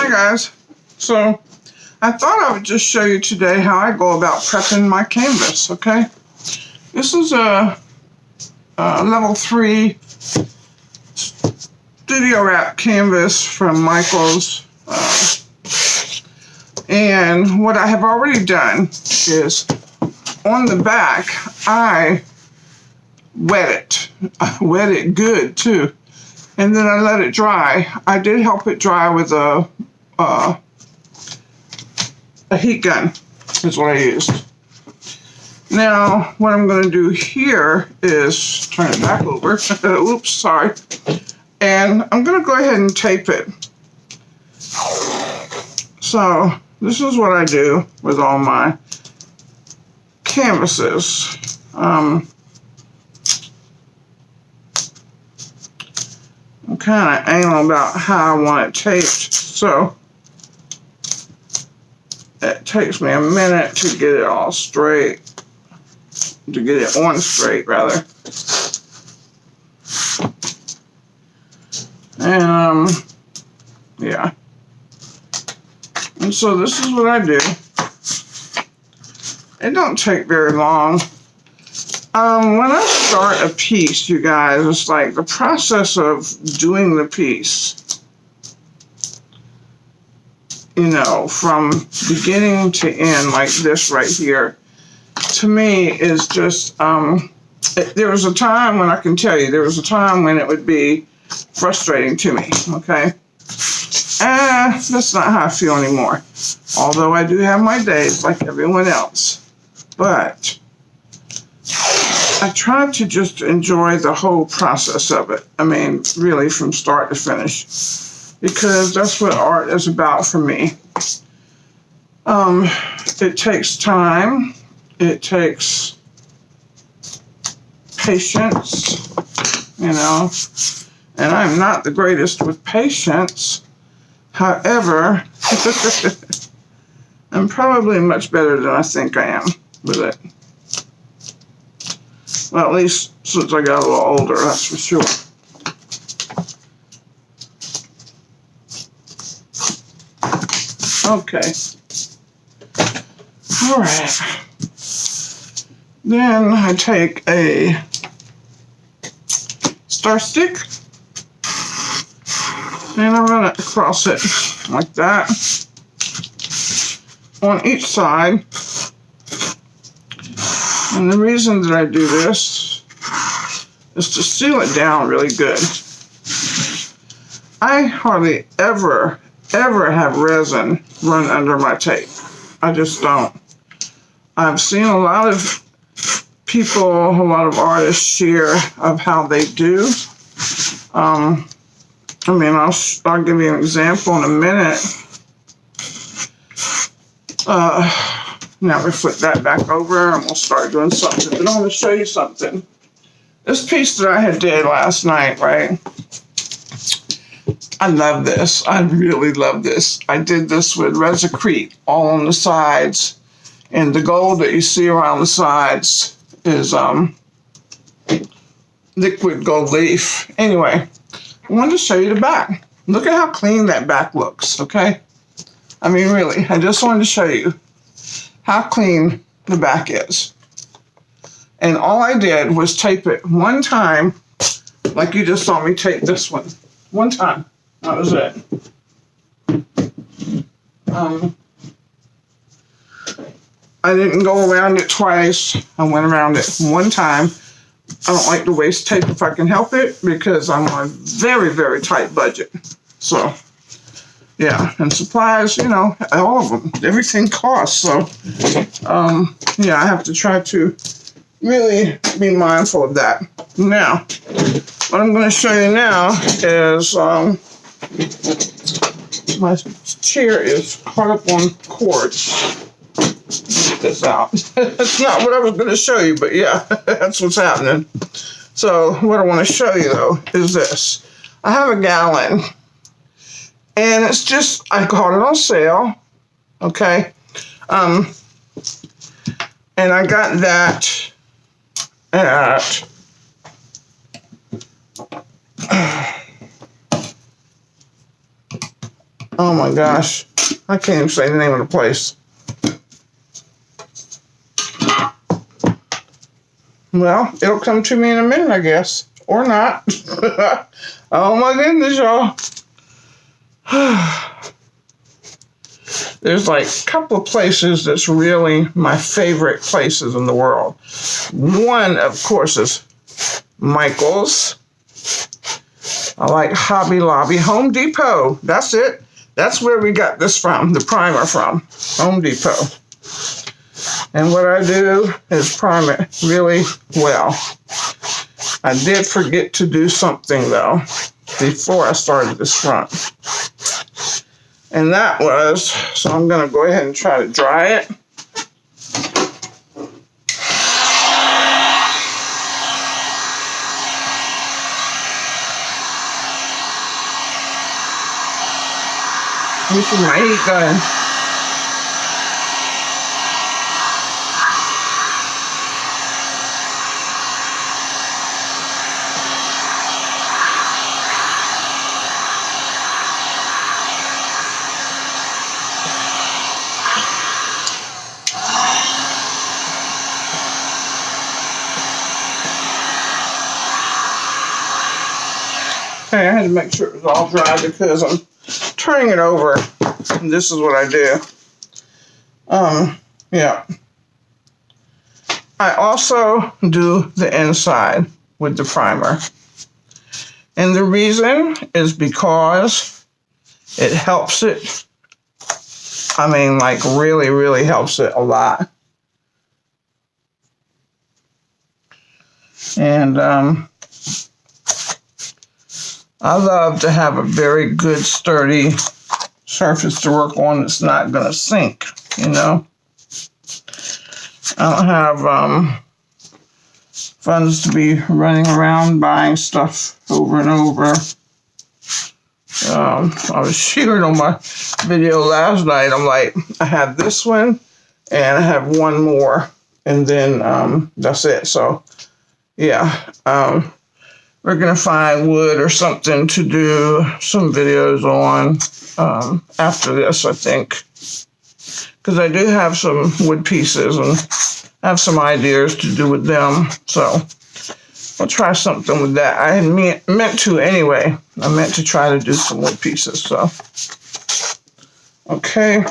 Hi guys. So I thought I would just show you today how I go about prepping my canvas, okay? This is a level 3 studio wrap canvas from Michael's. And what I have already done is on the back, I wet it. I wet it good too. And then I let it dry. I did help it dry with a heat gun is what I used. Now, what I'm going to do here is turn it back over. Oops, sorry. And I'm going to go ahead and tape it. So, this is what I do with all my canvases. I'm kind of anal about how I want it taped, so it takes me a minute to get it all straight, to get it on straight, rather. And, yeah. And so this is what I do. It don't take very long. When I start a piece, you guys, it's like the process of doing the piece, you know, from beginning to end, like this right here, to me is just, there was a time when I can tell you, there was a time when it would be frustrating to me, okay? That's not how I feel anymore. Although I do have my days like everyone else. But I try to just enjoy the whole process of it. I mean, really from start to finish. Because that's what art is about for me. It takes time. It takes patience, you know. And I'm not the greatest with patience. However, I'm probably much better than I think I am with it. Well, at least since I got a little older, that's for sure. Okay. All right. Then I take a star stick and I run it across it like that on each side. And the reason that I do this is to seal it down really good. I hardly ever have resin run under my tape. I just don't. I've seen a lot of people, a lot of artists share of how they do. I mean, I'll give you an example in a minute. Now we flip that back over and we'll start doing something. But I want to show you something. This piece that I had did last night, right? I love this. I really love this. I did this with resin all on the sides. And the gold that you see around the sides is liquid gold leaf. Anyway, I wanted to show you the back. Look at how clean that back looks, okay? I mean, really, I just wanted to show you how clean the back is. And all I did was tape it one time, like you just saw me tape this one. One time. That was it. I didn't go around it twice. I went around it one time. I don't like to waste tape if I can help it because I'm on a very, very tight budget. So, yeah, and supplies, you know, all of them, everything costs. So, yeah, I have to try to really be mindful of that. Now, what I'm going to show you now is my chair is caught up on cords. Get this out. That's not what I was going to show you, but yeah, that's what's happening. So, what I want to show you, though, is this. I have a gallon. And it's just, I caught it on sale, okay? And I got that at Oh my gosh. I can't even say the name of the place. Well, it'll come to me in a minute, I guess. Or not. Oh my goodness, y'all. There's like a couple of places that's really my favorite places in the world. One, of course, is Michael's. I like Hobby Lobby. Home Depot. That's it. That's where we got this from, the primer from. Home Depot. And what I do is prime it really well. I did forget to do something, though, before I started this front. And that was, so I'm going to go ahead and try to dry it. This is my heat gun. Okay, I had to make sure it was all dry because I'm turning it over. And this is what I do. Yeah. I also do the inside with the primer. And the reason is because it helps it. I mean, like really, really helps it a lot. And I love to have a very good, sturdy surface to work on that's not going to sink, you know. I don't have funds to be running around buying stuff over and over. I was sharing on my video last night. I'm like, I have this one and I have one more, and then that's it. So, yeah. We're going to find wood or something to do some videos on after this, I think. Because I do have some wood pieces and I have some ideas to do with them. So I'll try something with that. I had meant to anyway. I meant to try to do some wood pieces. So, okay.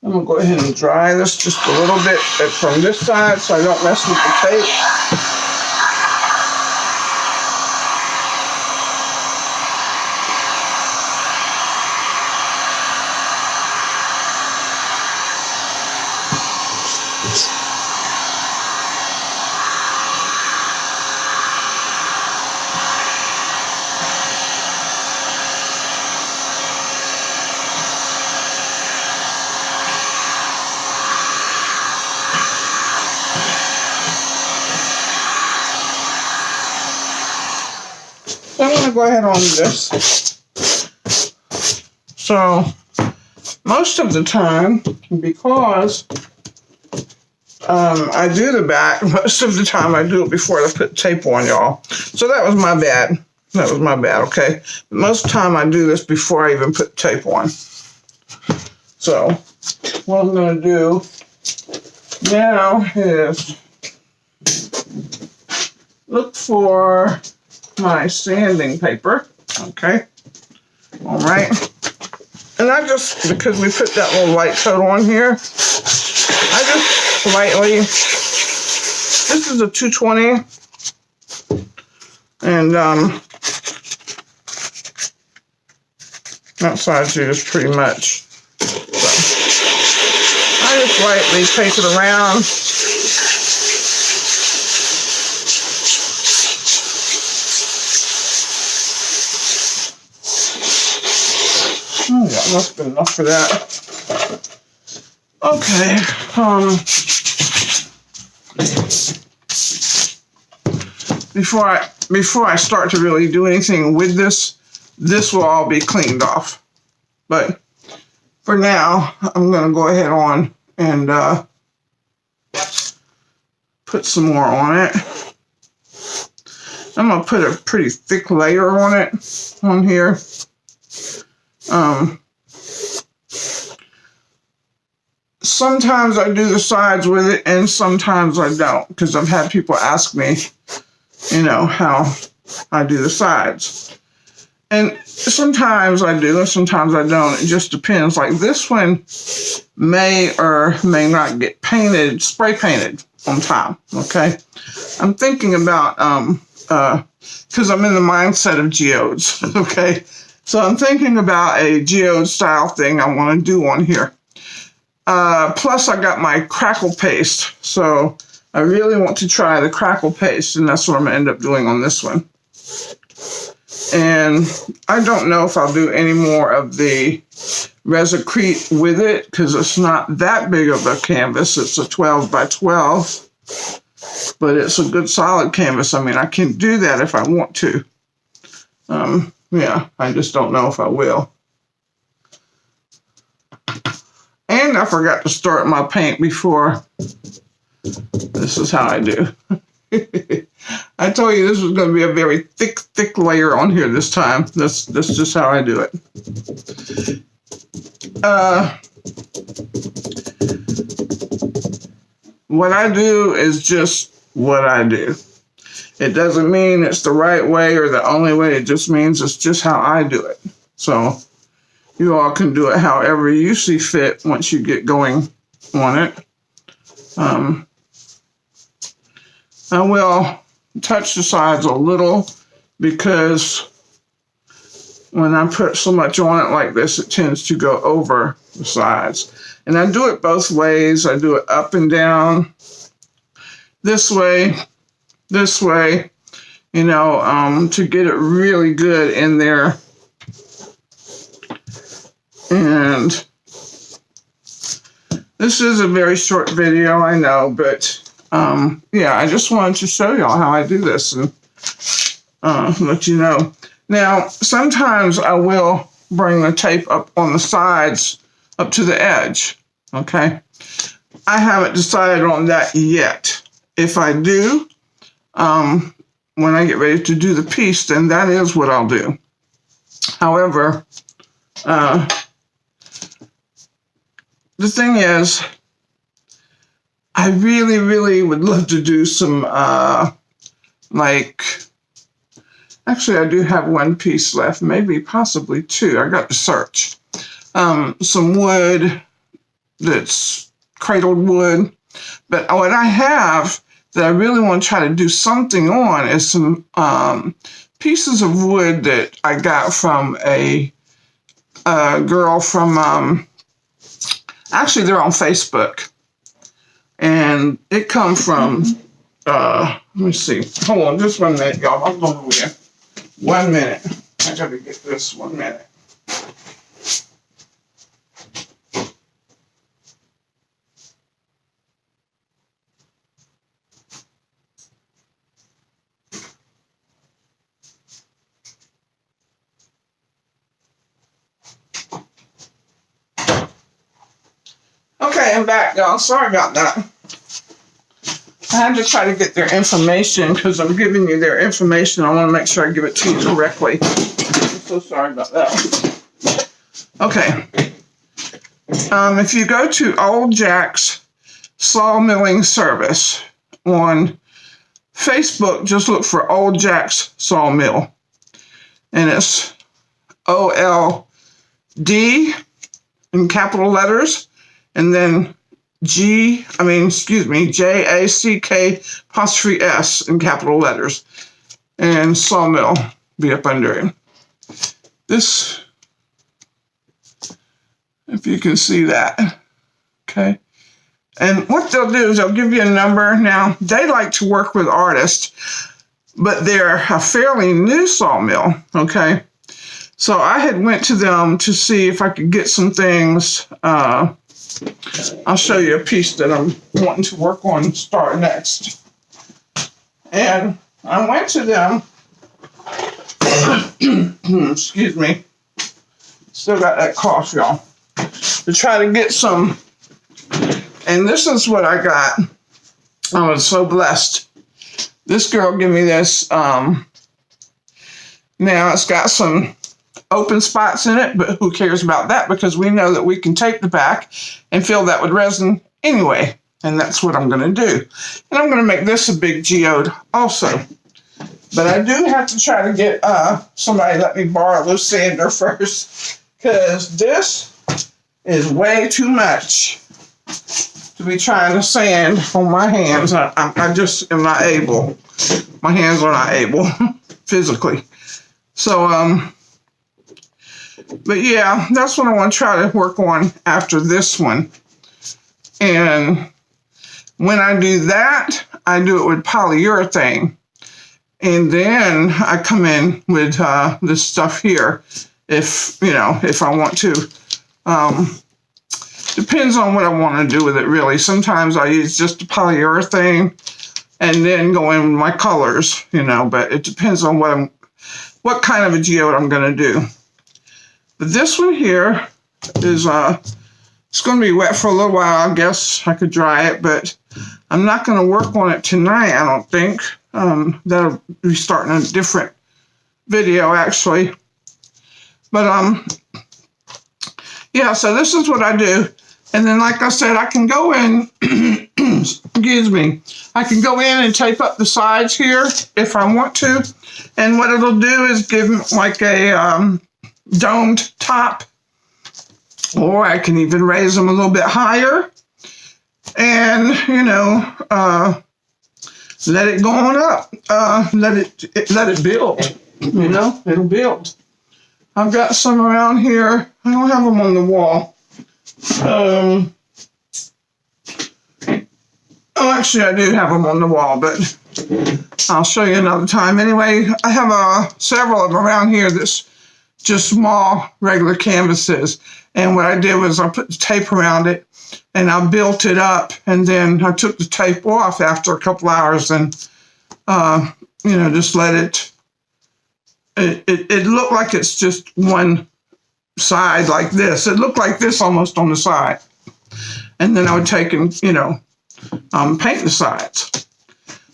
I'm going to go ahead and dry this just a little bit from this side so I don't mess with the tape. So I'm going to go ahead on this. So most of the time, because I do the back, most of the time I do it before I put tape on, y'all. So that was my bad. That was my bad, okay? But most of the time I do this before I even put tape on. So what I'm going to do now is look for my sanding paper, okay? All right. And I just, because we put that little light coat on here, I just lightly, this is a 220, and that size here is pretty much. So I just lightly take it around. Oh, yeah, that's good enough for that. Okay. Before I start to really do anything with this, this will all be cleaned off. But for now, I'm going to go ahead on and put some more on it. I'm going to put a pretty thick layer on it, on here. sometimes I do the sides with it and sometimes I don't, because I've had people ask me, you know, how I do the sides. And sometimes I do and sometimes I don't. It just depends. Like this one may or may not get painted, spray painted on top, okay? I'm thinking about, because I'm in the mindset of geodes, okay? So I'm thinking about a geode style thing I want to do on here. Plus I got my crackle paste, so I really want to try the crackle paste, and that's what I'm going to end up doing on this one. And I don't know if I'll do any more of the Resin-crete with it, because it's not that big of a canvas. It's a 12 by 12, but it's a good solid canvas. I mean, I can do that if I want to. Yeah, I just don't know if I will. And I forgot to start my paint before. This is how I do. I told you this was going to be a very thick layer on here this time. That's just how I do it. What I do is just what I do. It doesn't mean it's the right way or the only way. It just means it's just how I do it. So you all can do it however you see fit once you get going on it. I will touch the sides a little because when I put so much on it like this, it tends to go over the sides. And I do it both ways. I do it up and down, this way, you know, to get it really good in there. And this is a very short video, I know, but yeah, I just wanted to show y'all how I do this and let you know. Now, sometimes I will bring the tape up on the sides up to the edge, okay? I haven't decided on that yet. If I do, when I get ready to do the piece, then that is what I'll do. However, the thing is, I really would love to do some, like, actually I do have one piece left, maybe possibly two. I got to search. Some wood that's cradled wood. But what I have that I really want to try to do something on is some pieces of wood that I got from a girl from, actually they're on Facebook. And it come from, let me see. Hold on just 1 minute, y'all. I'm going over there. 1 minute. I gotta get this 1 minute. Okay, I'm back, y'all. Sorry about that. I had to try to get their information because I'm giving you their information. I want to make sure I give it to you correctly. I'm so sorry about that. Okay. If you go to Old Jack's Sawmilling Service on Facebook, just look for Old Jack's Sawmill. And it's OLD in capital letters. And then JACK apostrophe S in capital letters. And Sawmill be up under it. This, if you can see that, okay? And what they'll do is they'll give you a number. Now, they like to work with artists, but they're a fairly new sawmill, okay? So I had went to them to see if I could get some things. I'll show you a piece that I'm wanting to work on start next. And I went to them, excuse me, still got that cough, y'all, to try to get some, and this is what I got. I was so blessed. This girl gave me this, now it's got some open spots in it, but who cares about that, because we know that we can tape the back and fill that with resin anyway. And that's what I'm going to do. And I'm going to make this a big geode also. But I do have to try to get somebody let me borrow this sander first, because this is way too much to be trying to sand on my hands. I just am not able. My hands are not able physically. So, but yeah, that's what I want to try to work on after this one. And when I do that, I do it with polyurethane. And then I come in with this stuff here, if I want to. Depends on what I want to do with it, really. Sometimes I use just the polyurethane and then go in with my colors, but it depends on what kind of a geode I'm going to do. But this one here is, it's going to be wet for a little while. I guess I could dry it, but I'm not going to work on it tonight, I don't think. That'll be starting a different video, actually. But, yeah, so this is what I do. And then, like I said, I can go in, excuse me, I can go in and tape up the sides here if I want to. And what it'll do is give them like a domed top. Or I can even raise them a little bit higher. And, let it go on up. Let it build. It'll build. I've got some around here. I don't have them on the wall. Actually, I do have them on the wall, but I'll show you another time. Anyway, I have several of them around here that's just small, regular canvases. And what I did was I put the tape around it, and I built it up, and then I took the tape off after a couple hours and, just let it looked like it's just one side like this. It looked like this almost on the side. And then I would take and, paint the sides.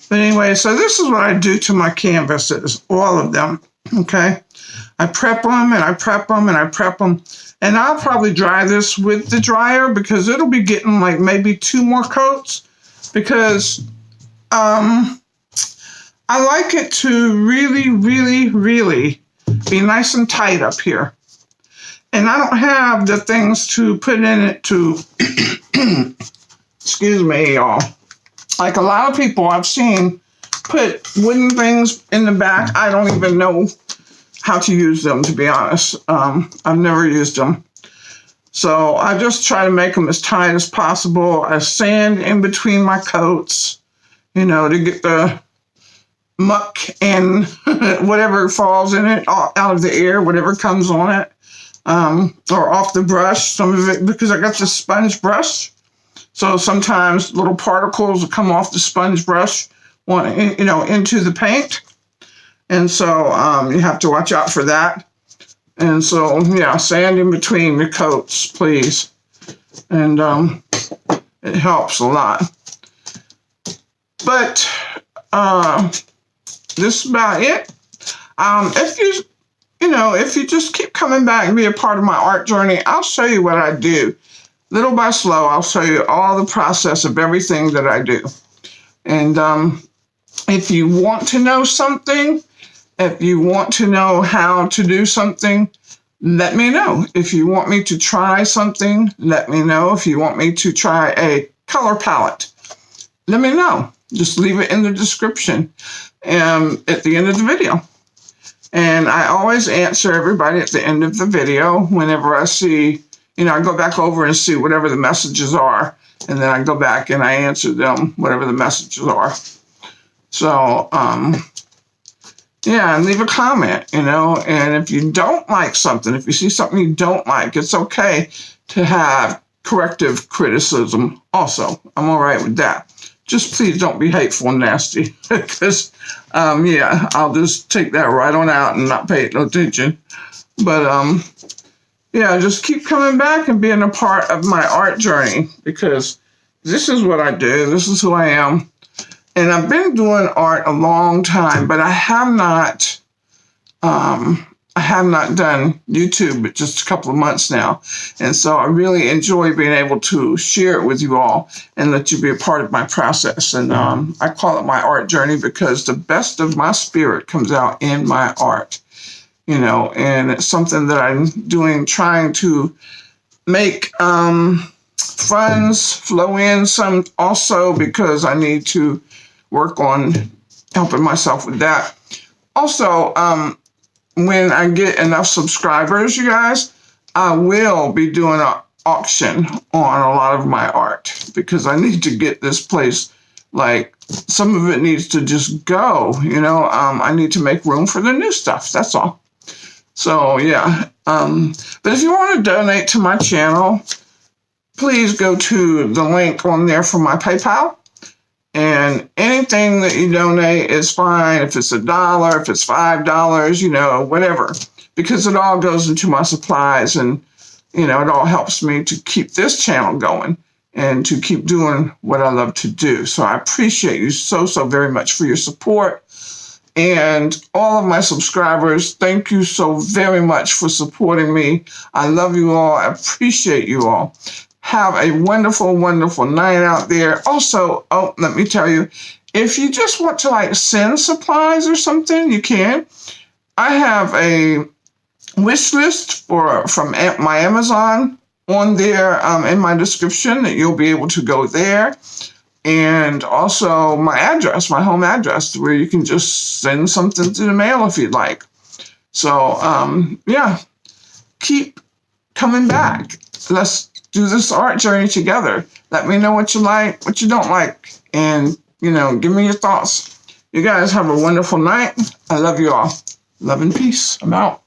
But anyway, so this is what I do to my canvases, all of them, okay? I prep them, and I prep them, and I prep them. And I'll probably dry this with the dryer because it'll be getting like maybe 2 more coats, because I like it to really, really, really be nice and tight up here. And I don't have the things to put in it to, excuse me, y'all. Like a lot of people I've seen put wooden things in the back. I don't even know how to use them, to be honest. I've never used them. So I just try to make them as tight as possible. I sand in between my coats, to get the muck and whatever falls in it out of the air, whatever comes on it, or off the brush, some of it, because I got this sponge brush. So sometimes little particles will come off the sponge brush, into the paint. And so you have to watch out for that. And so, yeah, sand in between the coats, please. And it helps a lot. But this is about it. If you just keep coming back and be a part of my art journey, I'll show you what I do. Little by slow, I'll show you all the process of everything that I do. And if you want to know something, if you want to know how to do something, let me know. If you want me to try something, let me know. If you want me to try a color palette, let me know. Just leave it in the description at the end of the video. And I always answer everybody at the end of the video whenever I see, I go back over and see whatever the messages are. And then I go back and I answer them, whatever the messages are. So, yeah, and leave a comment, and if you don't like something, if you see something you don't like, it's okay to have corrective criticism also. I'm all right with that. Just please don't be hateful and nasty, because, I'll just take that right on out and not pay no attention. But, just keep coming back and being a part of my art journey, because this is what I do. This is who I am. And I've been doing art a long time, but I have not I have not done YouTube but just a couple of months now. And so I really enjoy being able to share it with you all and let you be a part of my process. And I call it my art journey because the best of my spirit comes out in my art, you know, and it's something that I'm doing, trying to make funds flow in some also because I need to work on helping myself with that. Also, when I get enough subscribers, you guys, I will be doing an auction on a lot of my art because I need to get this place, like, some of it needs to just go, you know. I need to make room for the new stuff, that's all. So, yeah. But if you want to donate to my channel, please go to the link on there for my PayPal. And anything that you donate is fine. If it's $1, if it's $5, you know, whatever, because it all goes into my supplies, and, you know, it all helps me to keep this channel going and to keep doing what I love to do. So I appreciate you so very much for your support. And all of my subscribers, thank you so very much for supporting me. I love you all. I appreciate you all. Have a wonderful, wonderful night out there. Also, oh, let me tell you, if you just want to like send supplies or something, you can. I have a wish list from my Amazon on there in my description that you'll be able to go there. And also my address, my home address, where you can just send something to the mail if you'd like. So, yeah, keep coming back. Let's do this art journey together. Let me know what you like, what you don't like, and, you know, give me your thoughts. You guys have a wonderful night. I love you all. Love and peace. I'm out.